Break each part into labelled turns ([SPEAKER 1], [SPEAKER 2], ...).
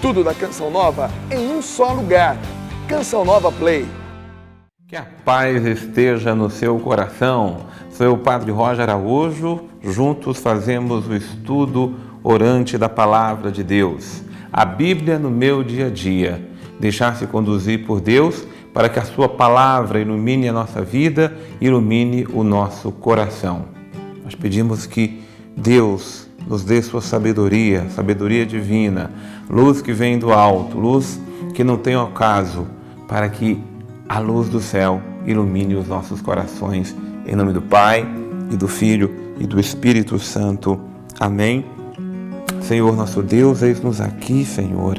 [SPEAKER 1] Tudo da Canção Nova em um só lugar. Canção Nova Play.
[SPEAKER 2] Que a paz esteja no seu coração. Sou o Padre Roger Araújo. Juntos fazemos o estudo orante da Palavra de Deus. A Bíblia no meu dia a dia. Deixar-se conduzir por Deus para que a sua palavra ilumine a nossa vida, ilumine o nosso coração. Nós pedimos que Deus nos dê sua sabedoria, sabedoria divina, luz que vem do alto, luz que não tem ocaso, para que a luz do céu ilumine os nossos corações. Em nome do Pai, e do Filho, e do Espírito Santo. Amém. Senhor nosso Deus, eis-nos aqui, Senhor,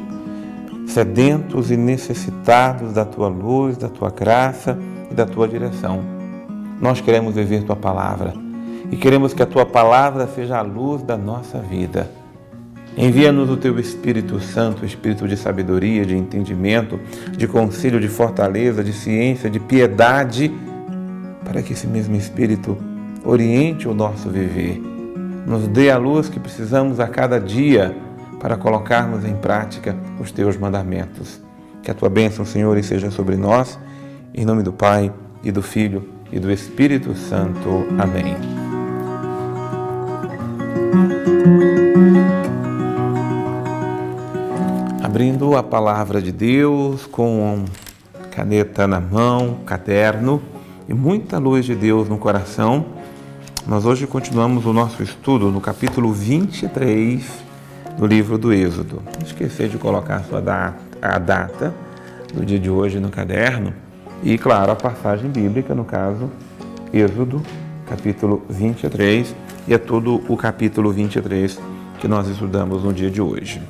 [SPEAKER 2] sedentos e necessitados da Tua luz, da Tua graça e da Tua direção. Nós queremos viver Tua palavra e queremos que a Tua palavra seja a luz da nossa vida. Envia-nos o Teu Espírito Santo, Espírito de sabedoria, de entendimento, de conselho, de fortaleza, de ciência, de piedade, para que esse mesmo Espírito oriente o nosso viver. Nos dê a luz que precisamos a cada dia para colocarmos em prática os Teus mandamentos. Que a Tua bênção, Senhor, seja sobre nós, em nome do Pai, e do Filho, e do Espírito Santo. Amém. Abrindo a Palavra de Deus com caneta na mão, caderno e muita luz de Deus no coração, nós hoje continuamos o nosso estudo no capítulo 23 do livro do Êxodo. Não esquecer de colocar a data do dia de hoje no caderno e, claro, a passagem bíblica, no caso, Êxodo, capítulo 23, e é todo o capítulo 23 que nós estudamos no dia de hoje.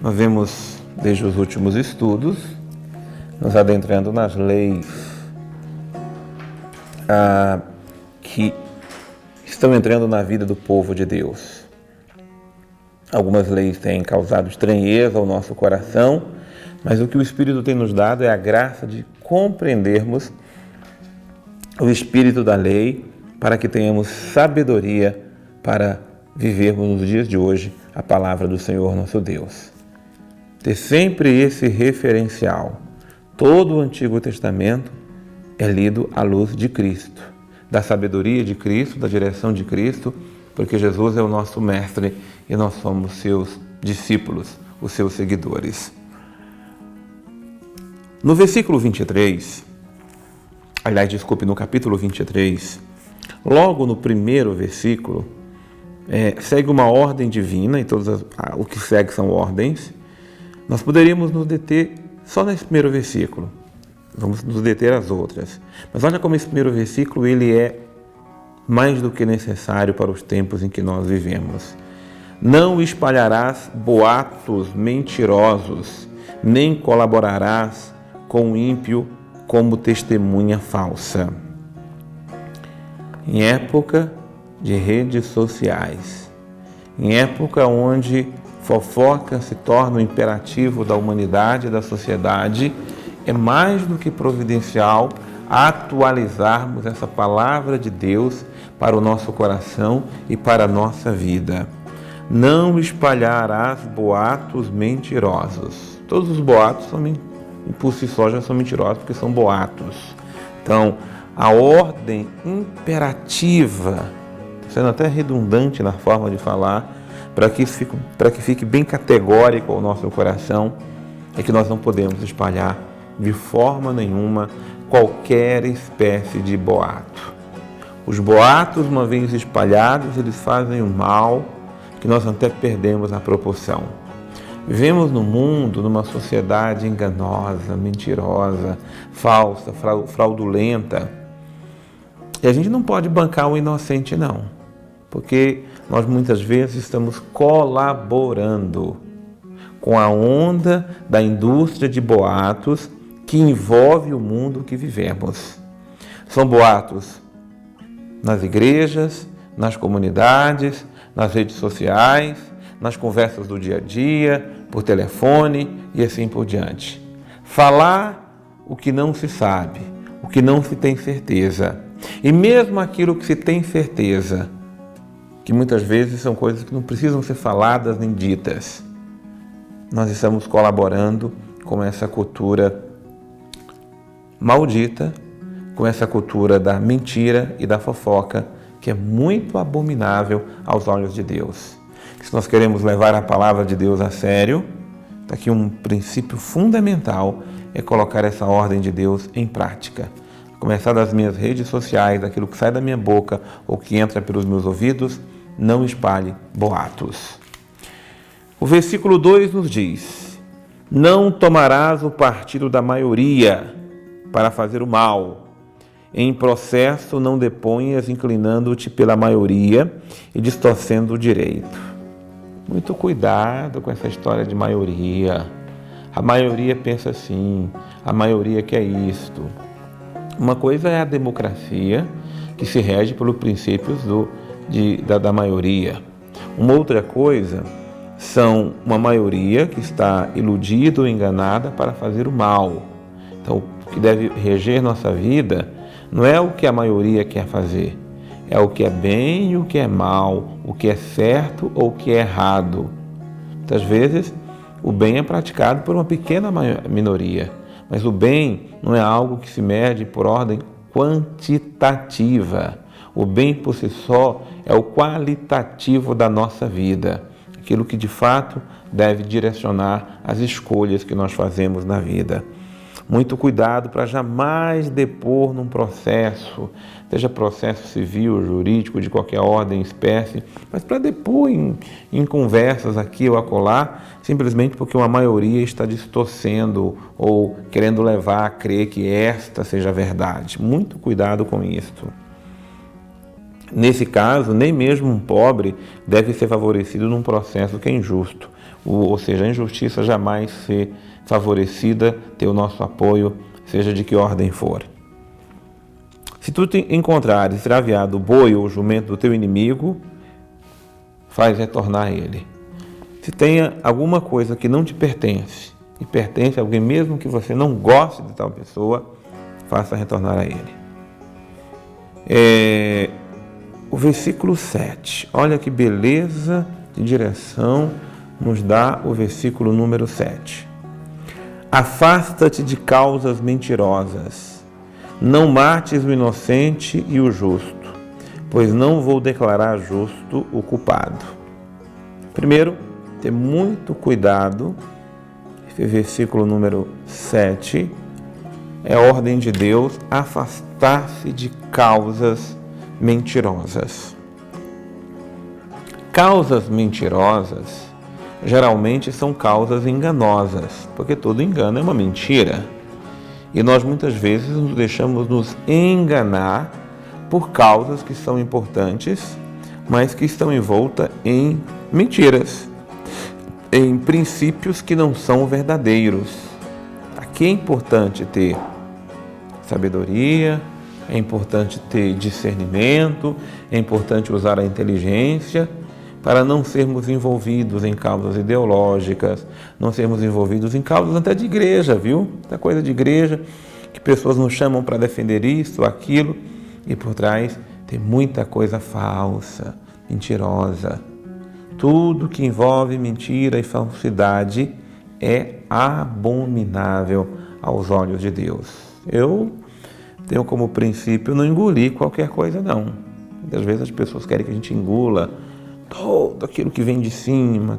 [SPEAKER 2] Nós vemos, desde os últimos estudos, nos adentrando nas leis que estão entrando na vida do povo de Deus. Algumas leis têm causado estranheza ao nosso coração, mas o que o Espírito tem nos dado é a graça de compreendermos o espírito da lei para que tenhamos sabedoria para vivermos nos dias de hoje a palavra do Senhor nosso Deus. Ter sempre esse referencial. Todo o Antigo Testamento é lido à luz de Cristo, da sabedoria de Cristo, da direção de Cristo, porque Jesus é o nosso mestre e nós somos seus discípulos, os seus seguidores. No versículo 23, no capítulo 23, logo no primeiro versículo, segue uma ordem divina, e o que segue são ordens. Nós poderíamos nos deter só nesse primeiro versículo, vamos nos deter às outras. Mas olha como esse primeiro versículo ele é mais do que necessário para os tempos em que nós vivemos. Não espalharás boatos mentirosos, nem colaborarás com o ímpio como testemunha falsa. Em época de redes sociais, em época onde fofoca se torna um imperativo da humanidade e da sociedade, é mais do que providencial atualizarmos essa palavra de Deus para o nosso coração e para a nossa vida. Não espalharás boatos mentirosos. Todos os boatos por si só já são mentirosos porque são boatos. Então, a ordem imperativa, sendo até redundante na forma de falar, para que fique bem categórico ao nosso coração, é que nós não podemos espalhar de forma nenhuma qualquer espécie de boato. Os boatos, uma vez espalhados, eles fazem um mal que nós até perdemos a proporção. Vivemos no mundo, numa sociedade enganosa, mentirosa, falsa, fraudulenta. E a gente não pode bancar o inocente, não. Porque nós muitas vezes estamos colaborando com a onda da indústria de boatos que envolve o mundo que vivemos. São boatos nas igrejas, nas comunidades, nas redes sociais, nas conversas do dia a dia, por telefone e assim por diante. Falar o que não se sabe, o que não se tem certeza. E mesmo aquilo que se tem certeza, que muitas vezes são coisas que não precisam ser faladas nem ditas, nós estamos colaborando com essa cultura maldita, com essa cultura da mentira e da fofoca, que é muito abominável aos olhos de Deus. Se nós queremos levar a palavra de Deus a sério, está aqui um princípio fundamental, é colocar essa ordem de Deus em prática. Começar das minhas redes sociais, daquilo que sai da minha boca ou que entra pelos meus ouvidos, não espalhe boatos. O versículo 2 nos diz: não tomarás o partido da maioria para fazer o mal. Em processo não deponhas inclinando-te pela maioria e distorcendo o direito. Muito cuidado com essa história de maioria. A maioria pensa assim, a maioria quer isto. Uma coisa é a democracia, que se rege pelos princípios da maioria. Uma outra coisa são uma maioria que está iludida ou enganada para fazer o mal. Então, o que deve reger nossa vida não é o que a maioria quer fazer, é o que é bem e o que é mal, o que é certo ou o que é errado. Muitas vezes, o bem é praticado por uma pequena minoria, mas o bem não é algo que se mede por ordem quantitativa. O bem por si só é o qualitativo da nossa vida, aquilo que de fato deve direcionar as escolhas que nós fazemos na vida. Muito cuidado para jamais depor num processo, seja processo civil, jurídico, de qualquer ordem, espécie, mas para depor em conversas aqui ou acolá, simplesmente porque uma maioria está distorcendo ou querendo levar a crer que esta seja a verdade. Muito cuidado com isso. Nesse caso, nem mesmo um pobre deve ser favorecido num processo que é injusto, ou seja, a injustiça jamais ser favorecida, ter o nosso apoio, seja de que ordem for. Se tu encontrares extraviado o boi ou o jumento do teu inimigo, faz retornar ele. Se tenha alguma coisa que não te pertence, e pertence a alguém mesmo que você não goste de tal pessoa, faça retornar a ele. O versículo 7, olha que beleza de direção nos dá o versículo número 7. Afasta-te de causas mentirosas, não mates o inocente e o justo, pois não vou declarar justo o culpado. Primeiro, ter muito cuidado, esse versículo número 7, é a ordem de Deus, afastar-se de causas mentirosas. Causas mentirosas geralmente são causas enganosas, porque todo engano é uma mentira. E nós muitas vezes nos deixamos nos enganar por causas que são importantes, mas que estão envoltas em mentiras, em princípios que não são verdadeiros. Aqui é importante ter sabedoria, é importante ter discernimento, é importante usar a inteligência para não sermos envolvidos em causas ideológicas, não sermos envolvidos em causas até de igreja, viu? Essa coisa de igreja, que pessoas nos chamam para defender isso, aquilo, e por trás tem muita coisa falsa, mentirosa. Tudo que envolve mentira e falsidade é abominável aos olhos de Deus. Eu tenho como princípio não engolir qualquer coisa, não. Muitas vezes as pessoas querem que a gente engula todo aquilo que vem de cima,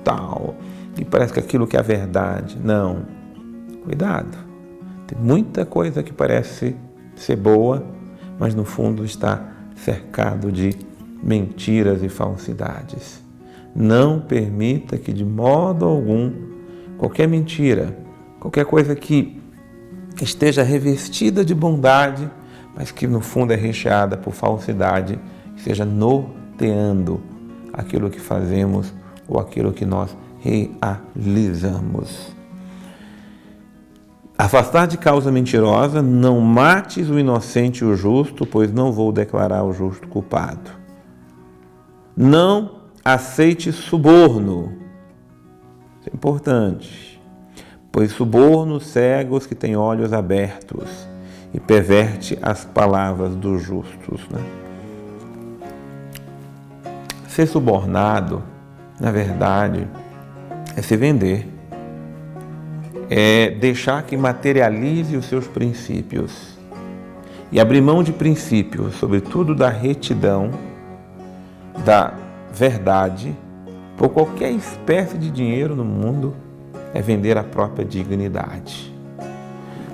[SPEAKER 2] tal, e parece que aquilo que é a verdade. Não. Cuidado. Tem muita coisa que parece ser boa, mas no fundo está cercado de mentiras e falsidades. Não permita que de modo algum qualquer mentira, qualquer coisa que esteja revestida de bondade, mas que no fundo é recheada por falsidade, esteja norteando aquilo que fazemos ou aquilo que nós realizamos. Afastar de causa mentirosa, não mates o inocente e o justo, pois não vou declarar o justo culpado. Não aceite suborno. Isso é importante, pois suborno cega os que têm olhos abertos e perverte as palavras dos justos, né? Ser subornado, na verdade, é se vender. é deixar que materialize os seus princípios. E abrir mão de princípios, sobretudo da retidão, da verdade, por qualquer espécie de dinheiro no mundo, é vender a própria dignidade.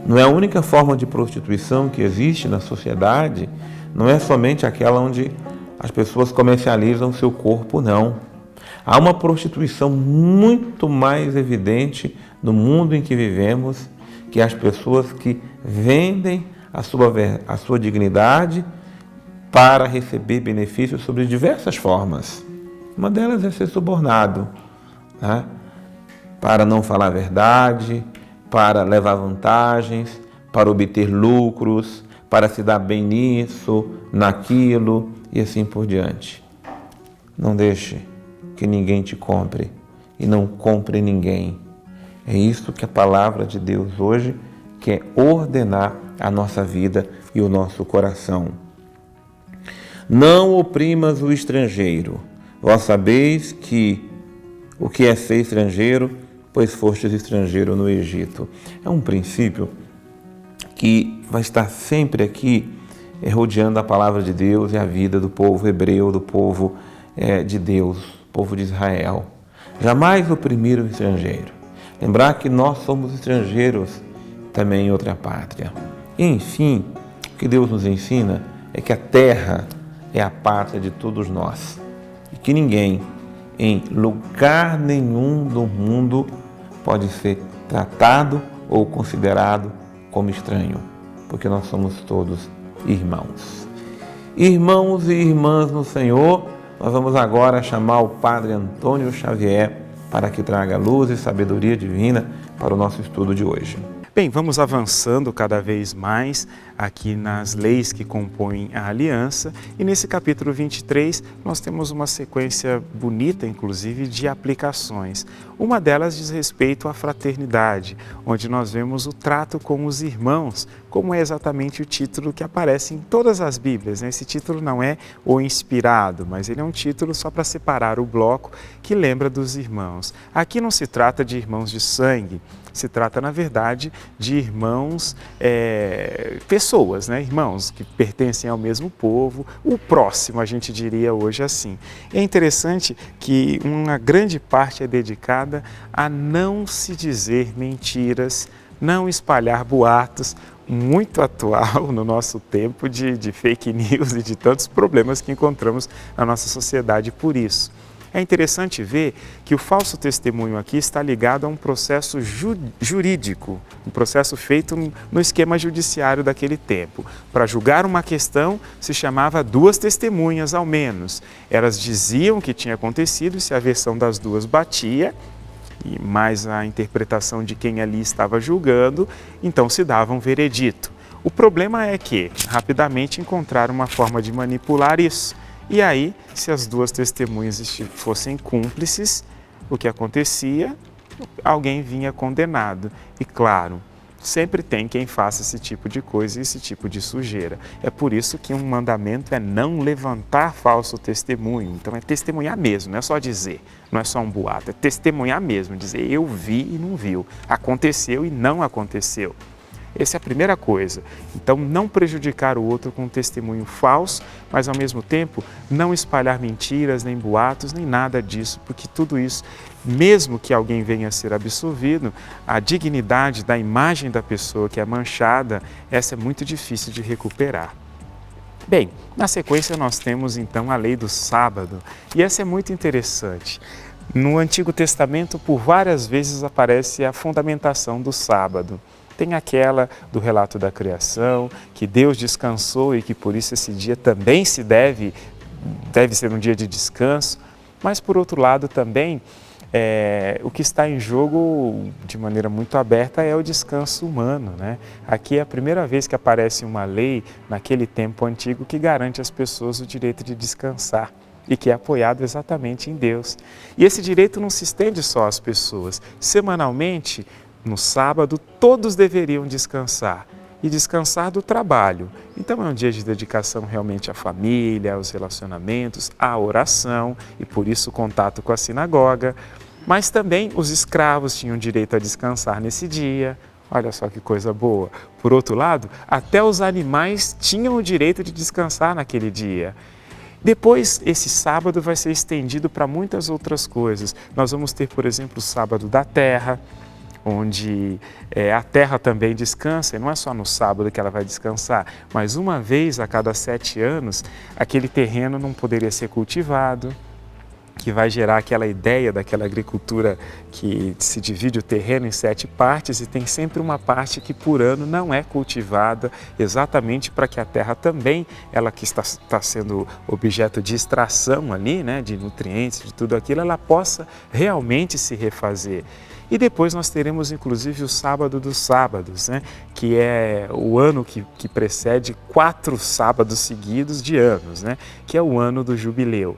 [SPEAKER 2] Não é a única forma de prostituição que existe na sociedade, não é somente aquela onde as pessoas comercializam o seu corpo, não. Há uma prostituição muito mais evidente no mundo em que vivemos, que é as pessoas que vendem a sua dignidade para receber benefícios sobre diversas formas. Uma delas é ser subornado, né? Para não falar a verdade, para levar vantagens, para obter lucros, para se dar bem nisso, naquilo e assim por diante. Não deixe que ninguém te compre e não compre ninguém. É isso que a palavra de Deus hoje quer ordenar a nossa vida e o nosso coração. Não oprimas o estrangeiro. Vós sabeis que o que é ser estrangeiro, pois fostes estrangeiro no Egito. É um princípio que vai estar sempre aqui rodeando a palavra de Deus e a vida do povo hebreu, do povo de Deus, povo de Israel. Jamais oprimir o estrangeiro. Lembrar que nós somos estrangeiros também em outra pátria. E, enfim, o que Deus nos ensina é que a terra é a pátria de todos nós. E que ninguém, em lugar nenhum do mundo, pode ser tratado ou considerado como estranho, porque nós somos todos irmãos. Irmãos e irmãs no Senhor, nós vamos agora chamar o Padre Antônio Xavier para que traga luz e sabedoria divina para o nosso estudo de hoje.
[SPEAKER 3] Bem, vamos avançando cada vez mais aqui nas leis que compõem a aliança e nesse capítulo 23 nós temos uma sequência bonita, inclusive, de aplicações. Uma delas diz respeito à fraternidade, onde nós vemos o trato com os irmãos, como é exatamente o título que aparece em todas as Bíblias, né? Esse título não é o inspirado, mas ele é um título só para separar o bloco que lembra dos irmãos. Aqui não se trata de irmãos de sangue, se trata, na verdade, de irmãos, pessoas, né? Irmãos que pertencem ao mesmo povo, o próximo, a gente diria hoje assim. É interessante que uma grande parte é dedicada a não se dizer mentiras, não espalhar boatos, muito atual no nosso tempo de fake news e de tantos problemas que encontramos na nossa sociedade por isso. É interessante ver que o falso testemunho aqui está ligado a um processo jurídico, um processo feito no esquema judiciário daquele tempo. Para julgar uma questão, se chamava duas testemunhas ao menos. Elas diziam o que tinha acontecido e se a versão das duas batia, e mais a interpretação de quem ali estava julgando, então se dava um veredito. O problema é que rapidamente encontraram uma forma de manipular isso. E aí, se as duas testemunhas fossem cúmplices, o que acontecia? Alguém vinha condenado. E claro, sempre tem quem faça esse tipo de coisa e esse tipo de sujeira. É por isso que um mandamento é não levantar falso testemunho. Então é testemunhar mesmo, não é só dizer, não é só um boato, é testemunhar mesmo, dizer eu vi e não viu, aconteceu e não aconteceu. Essa é a primeira coisa. Então, não prejudicar o outro com um testemunho falso, mas ao mesmo tempo não espalhar mentiras, nem boatos, nem nada disso, porque tudo isso, mesmo que alguém venha a ser absolvido, a dignidade da imagem da pessoa que é manchada, essa é muito difícil de recuperar. Bem, na sequência nós temos então a lei do sábado, e essa é muito interessante. No Antigo Testamento, por várias vezes aparece a fundamentação do sábado. Tem aquela do relato da criação, que Deus descansou e que por isso esse dia também deve ser um dia de descanso. Mas por outro lado também, o que está em jogo de maneira muito aberta é o descanso humano, né? Aqui é a primeira vez que aparece uma lei naquele tempo antigo que garante às pessoas o direito de descansar e que é apoiado exatamente em Deus. E esse direito não se estende só às pessoas. Semanalmente, no sábado, todos deveriam descansar e descansar do trabalho. Então é um dia de dedicação realmente à família, aos relacionamentos, à oração e por isso o contato com a sinagoga. Mas também os escravos tinham direito a descansar nesse dia. Olha só que coisa boa. Por outro lado, até os animais tinham o direito de descansar naquele dia. Depois, esse sábado vai ser estendido para muitas outras coisas. Nós vamos ter, por exemplo, o sábado da terra, onde a terra também descansa, e não é só no sábado que ela vai descansar, mas uma vez a cada 7 anos, aquele terreno não poderia ser cultivado, que vai gerar aquela ideia daquela agricultura que se divide o terreno em 7 partes e tem sempre uma parte que por ano não é cultivada, exatamente para que a terra também, ela que está sendo objeto de extração ali, né, de nutrientes, de tudo aquilo, ela possa realmente se refazer. E depois nós teremos inclusive o sábado dos sábados, né? Que é o ano que precede 4 sábados seguidos de anos, né? Que é o ano do jubileu.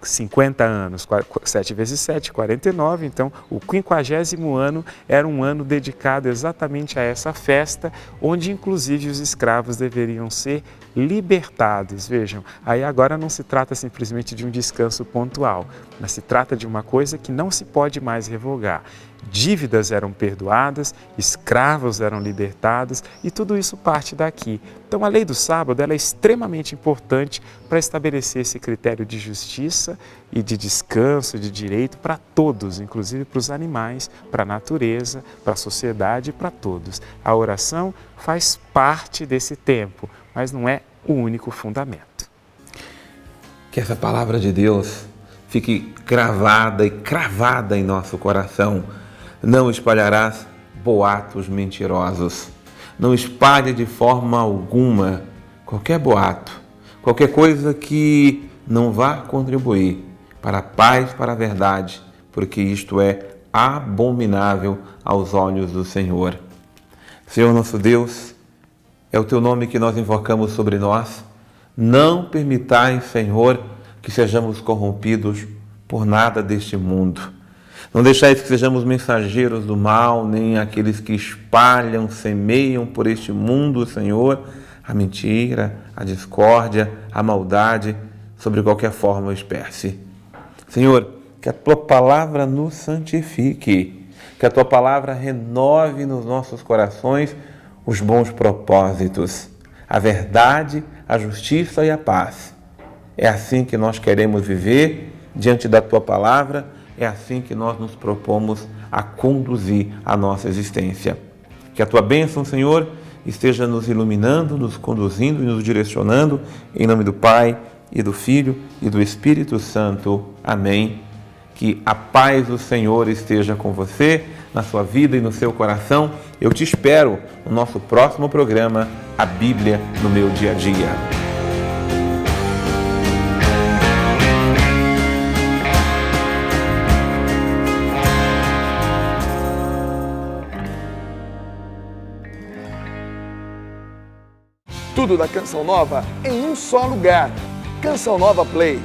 [SPEAKER 3] 50 anos, 7 vezes 7, 49, então o 50º ano era um ano dedicado exatamente a essa festa, onde inclusive os escravos deveriam ser libertados. Vejam, aí agora não se trata simplesmente de um descanso pontual, mas se trata de uma coisa que não se pode mais revogar. Dívidas eram perdoadas, escravos eram libertados e tudo isso parte daqui. Então a lei do sábado ela é extremamente importante para estabelecer esse critério de justiça e de descanso, de direito para todos, inclusive para os animais, para a natureza, para a sociedade e para todos. A oração faz parte desse tempo, mas não é o único fundamento.
[SPEAKER 2] Que essa palavra de Deus fique gravada e cravada em nosso coração. Não espalharás boatos mentirosos. Não espalhe de forma alguma qualquer boato, qualquer coisa que não vá contribuir para a paz, para a verdade, porque isto é abominável aos olhos do Senhor. Senhor nosso Deus, é o Teu nome que nós invocamos sobre nós. Não permitais, Senhor, que sejamos corrompidos por nada deste mundo. Não deixais que sejamos mensageiros do mal, nem aqueles que espalham, semeiam por este mundo, Senhor, a mentira, a discórdia, a maldade, sobre qualquer forma ou espécie. Senhor, que a Tua palavra nos santifique, que a Tua palavra renove nos nossos corações os bons propósitos, a verdade, a justiça e a paz. É assim que nós queremos viver diante da Tua palavra. É assim que nós nos propomos a conduzir a nossa existência. Que a Tua bênção, Senhor, esteja nos iluminando, nos conduzindo e nos direcionando, em nome do Pai, e do Filho, e do Espírito Santo. Amém. Que a paz do Senhor esteja com você, na sua vida e no seu coração. Eu te espero no nosso próximo programa, A Bíblia no Meu Dia a Dia.
[SPEAKER 1] Tudo da Canção Nova em um só lugar. Canção Nova Play.